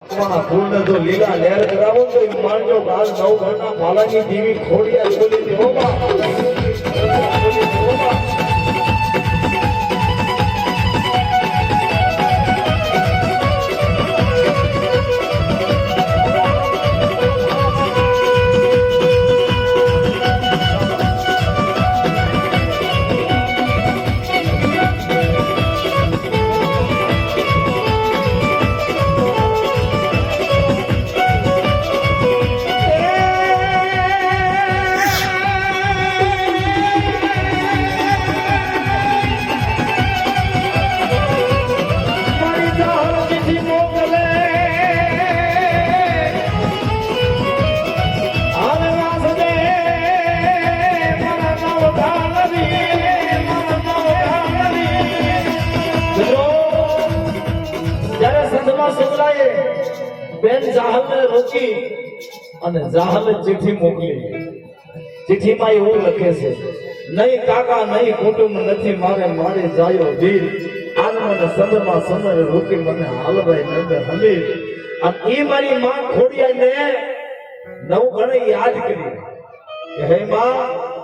ફૂલને જો લીલા લહેર કરાવો તો એ માનજો કાલ નવ ઘરના ભાલાની દેવી ખોડિયા બોલી દેવોમાં બેન જાહલને રોકી અને જાહલે ચિઠ્ઠી મોકલી. ચિઠ્ઠીમાં એવું લખે છે, નહીં કાકા નહીં કુટુંબ નથી મારે મારે જાયો વીર આજ મને સંદમાં સમર રોકી મને હાલભાઈ નંદ હમીર. અને એ મારી માં ખોડિયાને નવ ગણે યાદ કરી કે હે માં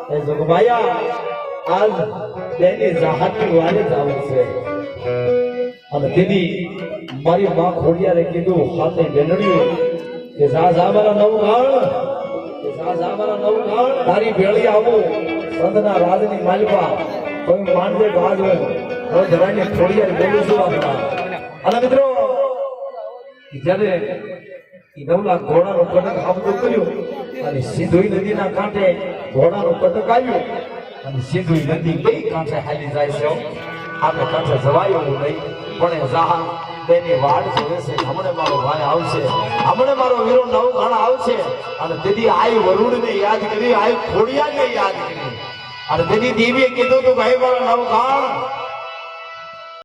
હે જોગમાયા આજ તેની જાહલની વારે જ આવું છે. અને દીદી મારી માં ખોડિયારે કીધું હાથે બેનડ્યું કે જા મારા નવઘાણ કે જા મારા નવઘાણ તારી ભેળી આવું સંતના રાજની માલિકા કોઈ માનજે ગાજ હું ધરાની ખોડિયારે બોલું છું આપણા. અને મિત્રો જ્યારે એ 9 લાખ ઘોડાનું કટક આપતું કર્યું અને સિંધુઈ નદીના કાંઠે ઘોડાનું કટક આવ્યું અને સિંધુઈ નદી બે કાંઠે હાલી જાય છે. આપણે કાંઠે જવાય એવું નહીં પણ જાહા તેની વાડ જોવે છે. હમણે મારો ભાઈ આવશે, હમણે મારો વીરો નવઘાણ આવશે. અને દીદી આઈ વરુણને યાદ કરી, આઈ ખોડિયાને યાદ કરી. અને દીદી દેવીએ કીધું તું ભાઈ મારો નવઘાણ